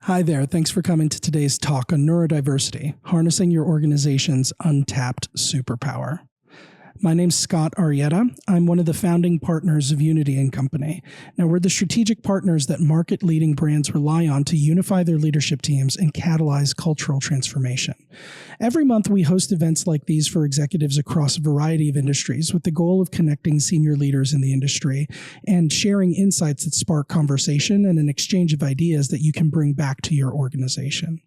Hi there. Thanks for coming to today's talk on neurodiversity, harnessing your organization's untapped superpower. My name's Scott Arrieta. I'm one of the founding partners of Unity and Company. Now, we're the strategic partners that market-leading brands rely on to unify their leadership teams and catalyze cultural transformation. Every month, we host events like these for executives across a variety of industries with the goal of connecting senior leaders in the industry and sharing insights that spark conversation and an exchange of ideas that you can bring back to your organization.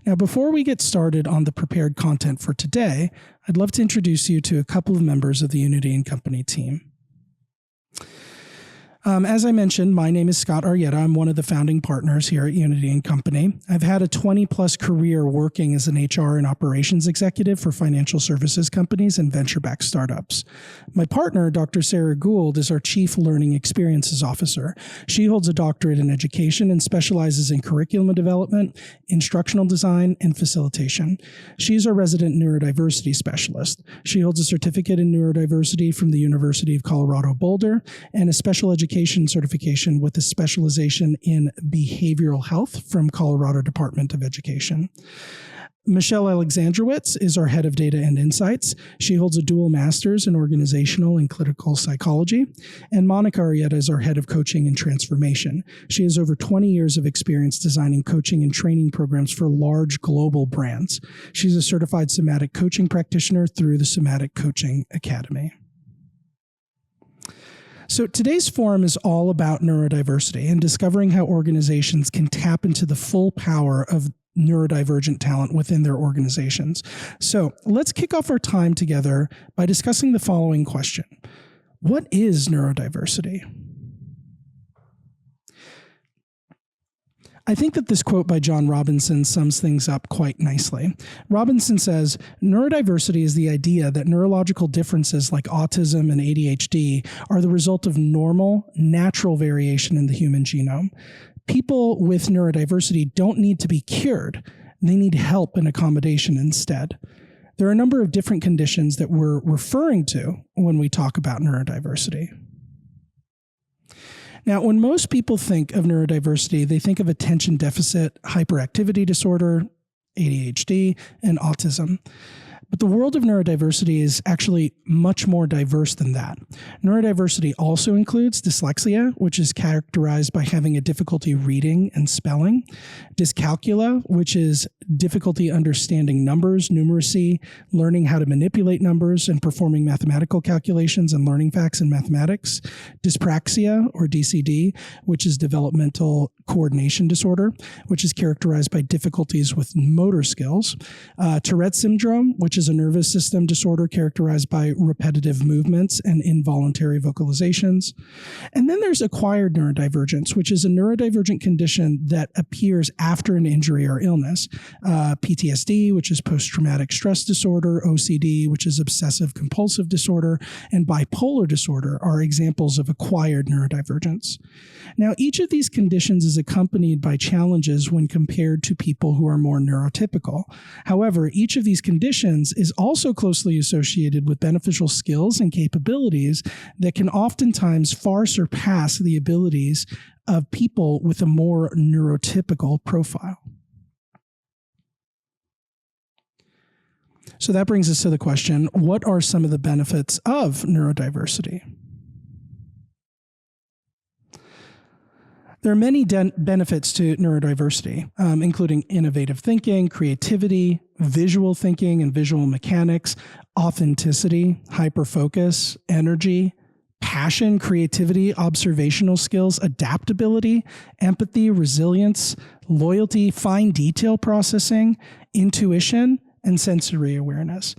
Now, before we get started on the prepared content for today, I'd love to introduce you to a couple of members of the Unity and Company team. As I mentioned, my name is Scott Arrieta. I'm one of the founding partners here at Unity and Company. I've had a 20-plus career working as an HR and operations executive for financial services companies and venture-backed startups. My partner, Dr. Gould, is our Chief Learning Experiences Officer. She holds a doctorate in education and specializes in curriculum development, instructional design, and facilitation. She's our resident neurodiversity specialist. She holds a certificate in neurodiversity from the University of Colorado Boulder and a special education certification with a specialization in behavioral health from Colorado Department of Education. Michelle Alexandrowitz is our head of data and insights. She holds a dual master's in organizational and clinical psychology. And Monica Arrieta is our head of coaching and transformation. She has over 20 years of experience designing coaching and training programs for large global brands. She's a certified somatic coaching practitioner through the Somatic Coaching Academy. So today's forum is all about neurodiversity and discovering how organizations can tap into the full power of neurodivergent talent within their organizations. So let's kick off our time together by discussing the following question. What is neurodiversity? I think that this quote by John Robinson sums things up quite nicely. Robinson says, neurodiversity is the idea that neurological differences like autism and ADHD are the result of normal, natural variation in the human genome. People with neurodiversity don't need to be cured. They need help and accommodation instead. There are a number of different conditions that we're referring to when we talk about neurodiversity. Now, when most people think of neurodiversity, they think of attention deficit hyperactivity disorder, ADHD, and autism. But the world of neurodiversity is actually much more diverse than that. Neurodiversity also includes dyslexia, which is characterized by having a difficulty reading and spelling, dyscalculia, which is difficulty understanding numbers, numeracy, learning how to manipulate numbers, and performing mathematical calculations and learning facts in mathematics, dyspraxia, or DCD, which is developmental coordination disorder, which is characterized by difficulties with motor skills, Tourette syndrome, which is a nervous system disorder characterized by repetitive movements and involuntary vocalizations. And then there's acquired neurodivergence, which is a neurodivergent condition that appears after an injury or illness. PTSD, which is post-traumatic stress disorder, OCD, which is obsessive compulsive disorder, and bipolar disorder are examples of acquired neurodivergence. Now, each of these conditions is accompanied by challenges when compared to people who are more neurotypical. However, each of these conditions is also closely associated with beneficial skills and capabilities that can oftentimes far surpass the abilities of people with a more neurotypical profile. So that brings us to the question, what are some of the benefits of neurodiversity? There are many benefits to neurodiversity, including innovative thinking, creativity, visual thinking and visual mechanics, authenticity, hyperfocus, energy, passion, creativity, observational skills, adaptability, empathy, resilience, loyalty, fine detail processing, intuition, and sensory awareness.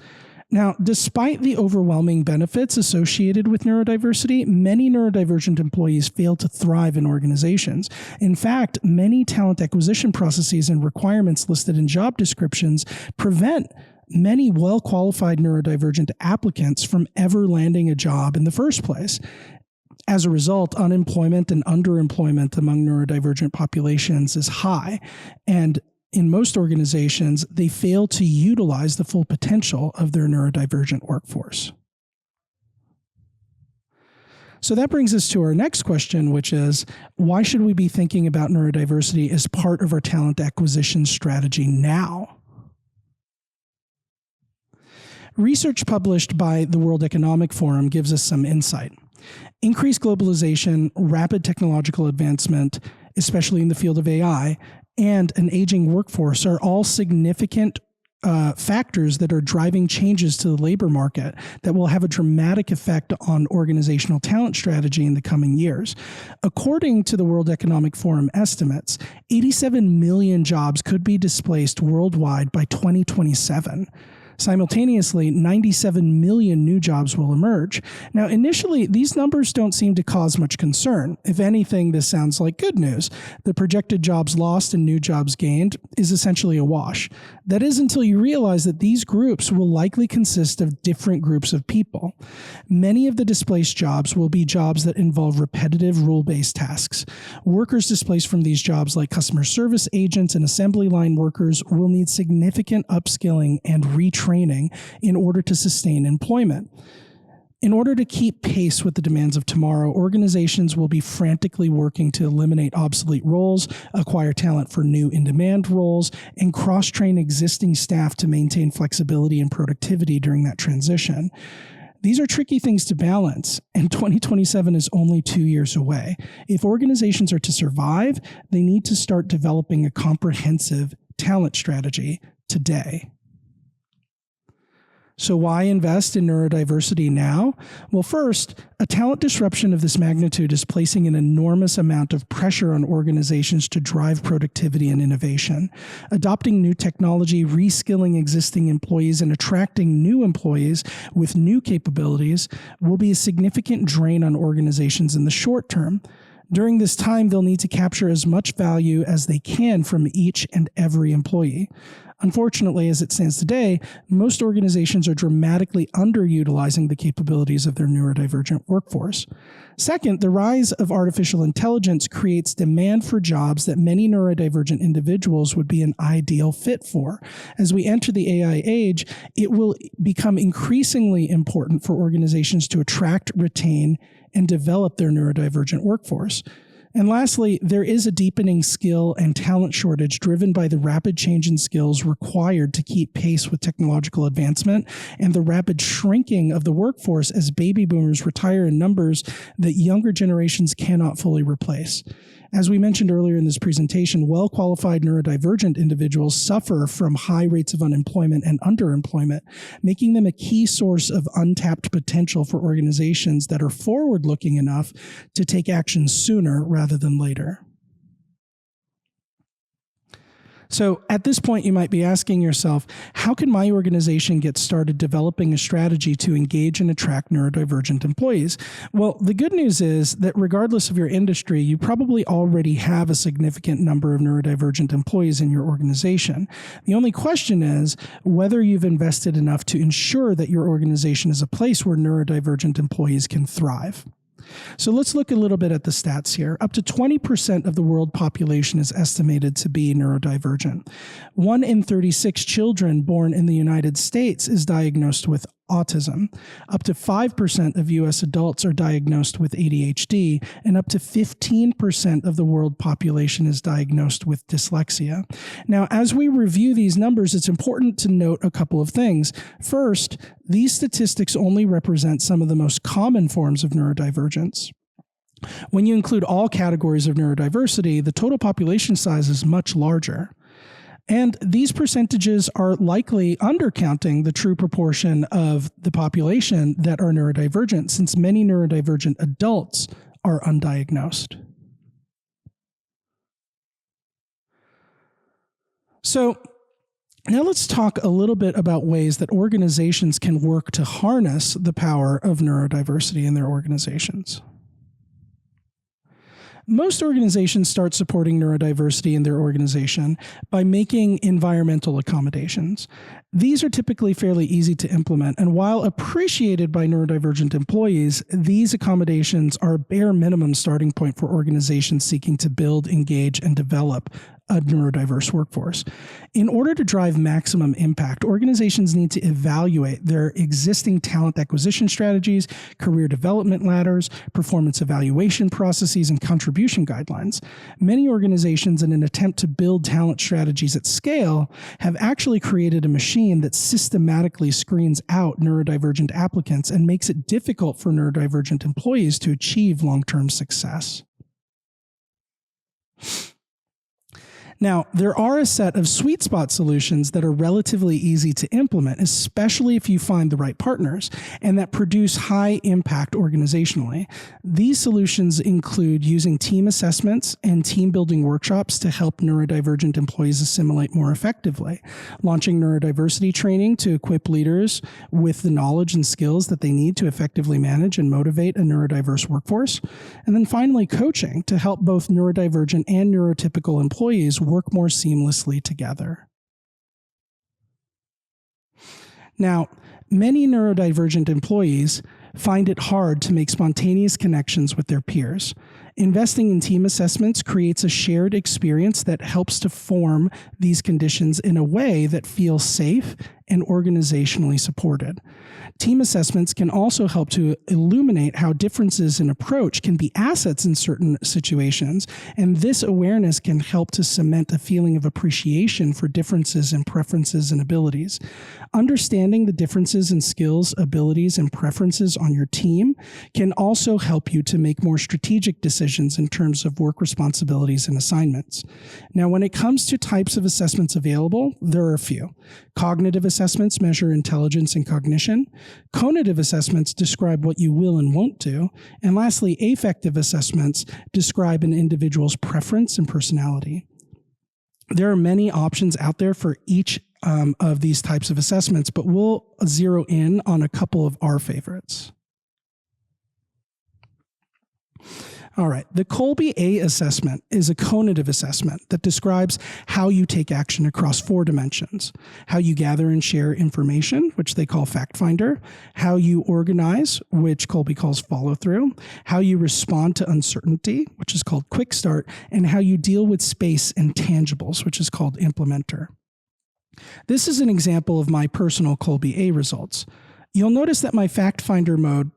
Now, despite the overwhelming benefits associated with neurodiversity, many neurodivergent employees fail to thrive in organizations. In fact, many talent acquisition processes and requirements listed in job descriptions prevent many well-qualified neurodivergent applicants from ever landing a job in the first place. As a result, unemployment and underemployment among neurodivergent populations is high, and in most organizations, they fail to utilize the full potential of their neurodivergent workforce. So that brings us to our next question, which is, why should we be thinking about neurodiversity as part of our talent acquisition strategy now? Research published by the World Economic Forum gives us some insight. Increased globalization, rapid technological advancement, especially in the field of AI, and an aging workforce are all significant factors that are driving changes to the labor market that will have a dramatic effect on organizational talent strategy in the coming years. According to the World Economic Forum estimates, 87 million jobs could be displaced worldwide by 2027. Simultaneously, 97 million new jobs will emerge. Now, initially, these numbers don't seem to cause much concern. If anything, this sounds like good news. The projected jobs lost and new jobs gained is essentially a wash. That is until you realize that these groups will likely consist of different groups of people. Many of the displaced jobs will be jobs that involve repetitive rule-based tasks. Workers displaced from these jobs, like customer service agents and assembly line workers, will need significant upskilling and retraining in order to sustain employment. In order to keep pace with the demands of tomorrow, organizations will be frantically working to eliminate obsolete roles, acquire talent for new in-demand roles, and cross-train existing staff to maintain flexibility and productivity during that transition. These are tricky things to balance, and 2027 is only 2 years away. If organizations are to survive, they need to start developing a comprehensive talent strategy today. So why invest in neurodiversity now? Well, first, a talent disruption of this magnitude is placing an enormous amount of pressure on organizations to drive productivity and innovation. Adopting new technology, reskilling existing employees, and attracting new employees with new capabilities will be a significant drain on organizations in the short term. During this time, they'll need to capture as much value as they can from each and every employee. Unfortunately, as it stands today, most organizations are dramatically underutilizing the capabilities of their neurodivergent workforce. Second, the rise of artificial intelligence creates demand for jobs that many neurodivergent individuals would be an ideal fit for. As we enter the AI age, it will become increasingly important for organizations to attract, retain, and develop their neurodivergent workforce. And lastly, there is a deepening skill and talent shortage driven by the rapid change in skills required to keep pace with technological advancement and the rapid shrinking of the workforce as baby boomers retire in numbers that younger generations cannot fully replace. As we mentioned earlier in this presentation, well-qualified neurodivergent individuals suffer from high rates of unemployment and underemployment, making them a key source of untapped potential for organizations that are forward-looking enough to take action sooner rather than later. So at this point, you might be asking yourself, how can my organization get started developing a strategy to engage and attract neurodivergent employees? Well, the good news is that regardless of your industry, you probably already have a significant number of neurodivergent employees in your organization. The only question is whether you've invested enough to ensure that your organization is a place where neurodivergent employees can thrive. So let's look a little bit at the stats here. Up to 20% of the world population is estimated to be neurodivergent. 1 in 36 children born in the United States is diagnosed with autism. Up to 5% of U.S. adults are diagnosed with ADHD, and up to 15% of the world population is diagnosed with dyslexia. Now, as we review these numbers, it's important to note a couple of things. First, these statistics only represent some of the most common forms of neurodivergence. When you include all categories of neurodiversity, the total population size is much larger. And these percentages are likely undercounting the true proportion of the population that are neurodivergent, since many neurodivergent adults are undiagnosed. So now let's talk a little bit about ways that organizations can work to harness the power of neurodiversity in their organizations. Most organizations start supporting neurodiversity in their organization by making environmental accommodations. These are typically fairly easy to implement, and while appreciated by neurodivergent employees, these accommodations are a bare minimum starting point for organizations seeking to build, engage, and develop a neurodiverse workforce. In order to drive maximum impact, organizations need to evaluate their existing talent acquisition strategies, career development ladders, performance evaluation processes, and contribution guidelines. Many organizations, in an attempt to build talent strategies at scale, have actually created a machine that systematically screens out neurodivergent applicants and makes it difficult for neurodivergent employees to achieve long-term success. Now, there are a set of sweet spot solutions that are relatively easy to implement, especially if you find the right partners, and that produce high impact organizationally. These solutions include using team assessments and team building workshops to help neurodivergent employees assimilate more effectively, launching neurodiversity training to equip leaders with the knowledge and skills that they need to effectively manage and motivate a neurodiverse workforce, and then finally coaching to help both neurodivergent and neurotypical employees work more seamlessly together. Now, many neurodivergent employees find it hard to make spontaneous connections with their peers. Investing in team assessments creates a shared experience that helps to form these conditions in a way that feels safe and organizationally supported. Team assessments can also help to illuminate how differences in approach can be assets in certain situations, and this awareness can help to cement a feeling of appreciation for differences in preferences and abilities. Understanding the differences in skills, abilities, and preferences on your team can also help you to make more strategic decisions in terms of work responsibilities and assignments. Now, when it comes to types of assessments available, there are a few. Cognitive assessments measure intelligence and cognition. Conative assessments describe what you will and won't do. And lastly, affective assessments describe an individual's preference and personality. There are many options out there for each of these types of assessments, but we'll zero in on a couple of our favorites. All right, the Kolbe-A assessment is a conative assessment that describes how you take action across 4 dimensions: how you gather and share information, which they call fact finder; how you organize, which Kolbe calls follow through; how you respond to uncertainty, which is called quick start; and how you deal with space and tangibles, which is called implementer. This is an example of my personal Kolbe-A results. You'll notice that my fact finder mode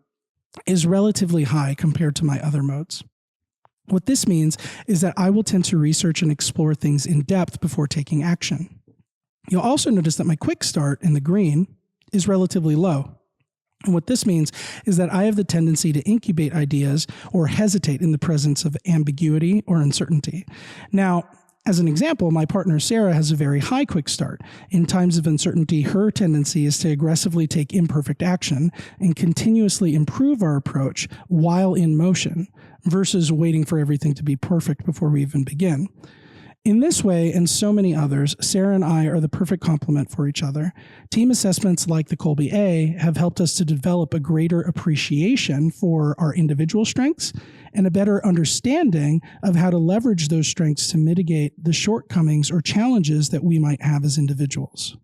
is relatively high compared to my other modes. What this means is that I will tend to research and explore things in depth before taking action. You'll also notice that my quick start in the green is relatively low. And what this means is that I have the tendency to incubate ideas or hesitate in the presence of ambiguity or uncertainty. Now, as an example, my partner Sarah has a very high quick start. In times of uncertainty, her tendency is to aggressively take imperfect action and continuously improve our approach while in motion, versus waiting for everything to be perfect before we even begin. In this way, and so many others, Sarah and I are the perfect complement for each other. Team assessments like the Kolbe-A have helped us to develop a greater appreciation for our individual strengths and a better understanding of how to leverage those strengths to mitigate the shortcomings or challenges that we might have as individuals.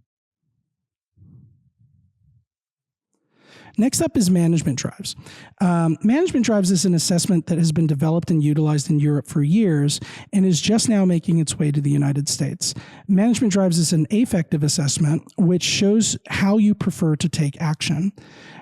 Next up is management drives. Management drives is an assessment that has been developed and utilized in Europe for years and is just now making its way to the United States. Management drives is an affective assessment which shows how you prefer to take action.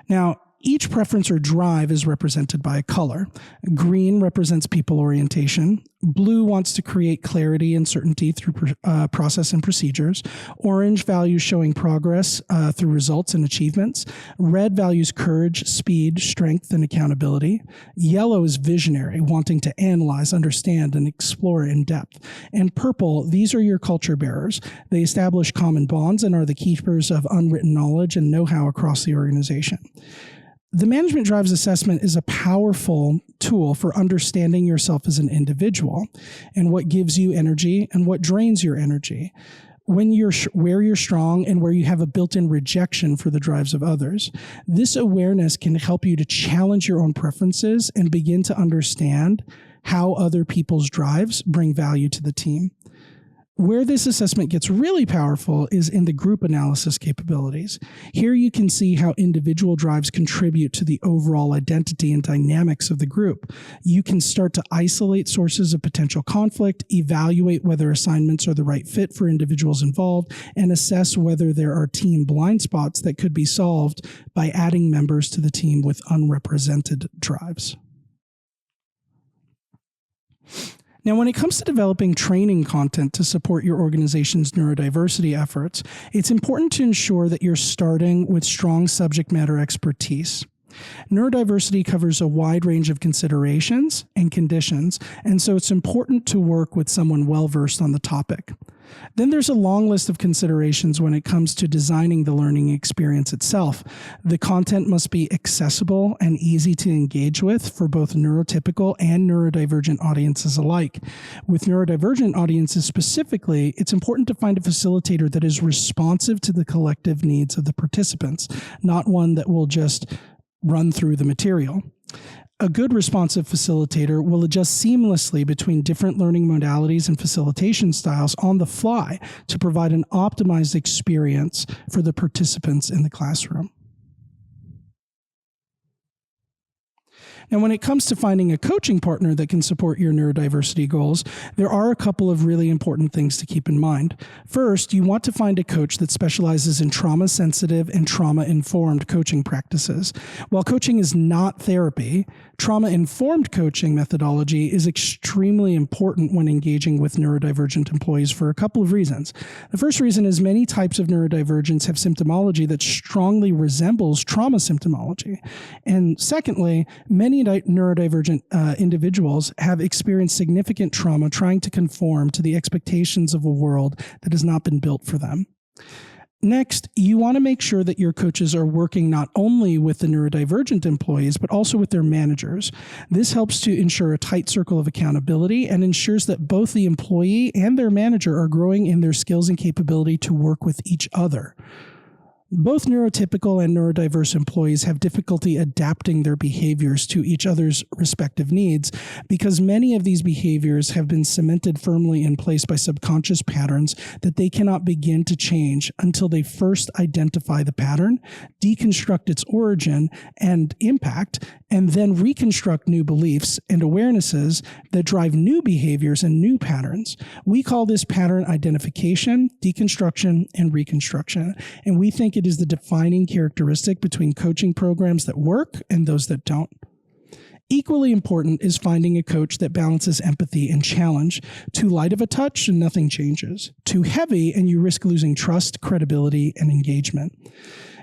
Now, each preference or drive is represented by a color. Green represents people orientation. Blue wants to create clarity and certainty through process and procedures. Orange values showing progress through results and achievements. Red values courage, speed, strength, and accountability. Yellow is visionary, wanting to analyze, understand, and explore in depth. And purple, these are your culture bearers. They establish common bonds and are the keepers of unwritten knowledge and know-how across the organization. The Management Drives assessment is a powerful tool for understanding yourself as an individual and what gives you energy and what drains your energy, where you're strong and where you have a built-in rejection for the drives of others. This awareness can help you to challenge your own preferences and begin to understand how other people's drives bring value to the team. Where this assessment gets really powerful is in the group analysis capabilities. Here you can see how individual drives contribute to the overall identity and dynamics of the group. You can start to isolate sources of potential conflict, evaluate whether assignments are the right fit for individuals involved, and assess whether there are team blind spots that could be solved by adding members to the team with unrepresented drives. Now, when it comes to developing training content to support your organization's neurodiversity efforts, it's important to ensure that you're starting with strong subject matter expertise. Neurodiversity covers a wide range of considerations and conditions, and so it's important to work with someone well-versed on the topic. Then there's a long list of considerations when it comes to designing the learning experience itself. The content must be accessible and easy to engage with for both neurotypical and neurodivergent audiences alike. With neurodivergent audiences specifically, it's important to find a facilitator that is responsive to the collective needs of the participants, not one that will just run through the material. A good responsive facilitator will adjust seamlessly between different learning modalities and facilitation styles on the fly to provide an optimized experience for the participants in the classroom. Now, when it comes to finding a coaching partner that can support your neurodiversity goals, there are a couple of really important things to keep in mind. First, you want to find a coach that specializes in trauma-sensitive and trauma-informed coaching practices. While coaching is not therapy, trauma-informed coaching methodology is extremely important when engaging with neurodivergent employees for a couple of reasons. The first reason is many types of neurodivergence have symptomology that strongly resembles trauma symptomology. And secondly, many neurodivergent individuals have experienced significant trauma trying to conform to the expectations of a world that has not been built for them. Next, you want to make sure that your coaches are working not only with the neurodivergent employees, but also with their managers. This helps to ensure a tight circle of accountability and ensures that both the employee and their manager are growing in their skills and capability to work with each other. Both neurotypical and neurodiverse employees have difficulty adapting their behaviors to each other's respective needs because many of these behaviors have been cemented firmly in place by subconscious patterns that they cannot begin to change until they first identify the pattern, deconstruct its origin and impact, and then reconstruct new beliefs and awarenesses that drive new behaviors and new patterns. We call this pattern identification, deconstruction, and reconstruction, and we think it is the defining characteristic between coaching programs that work and those that don't. Equally important is finding a coach that balances empathy and challenge. Too light of a touch and nothing changes. Too heavy and you risk losing trust, credibility, and engagement.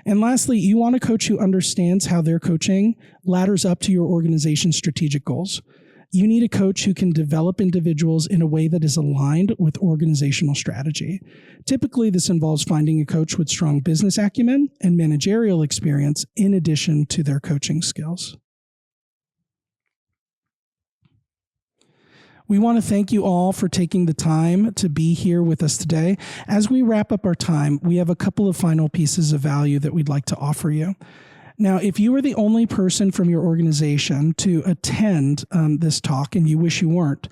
And lastly, you want a coach who understands how their coaching ladders up to your organization's strategic goals. You need a coach who can develop individuals in a way that is aligned with organizational strategy. Typically, this involves finding a coach with strong business acumen and managerial experience in addition to their coaching skills. We want to thank you all for taking the time to be here with us today. As we wrap up our time, we have a couple of final pieces of value that we'd like to offer you. Now, if you are the only person from your organization to attend this talk and you wish you weren't,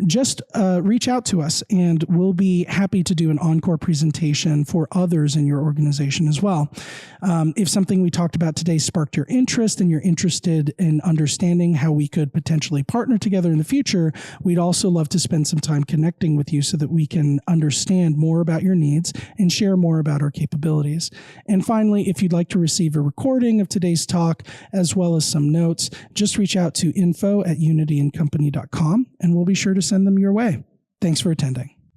just reach out to us and we'll be happy to do an encore presentation for others in your organization as well. If something we talked about today sparked your interest and you're interested in understanding how we could potentially partner together in the future, we'd also love to spend some time connecting with you so that we can understand more about your needs and share more about our capabilities. And finally, if you'd like to receive a recording of today's talk, as well as some notes, just reach out to info@unityandcompany.com and we'll be sure to send them your way. Thanks for attending.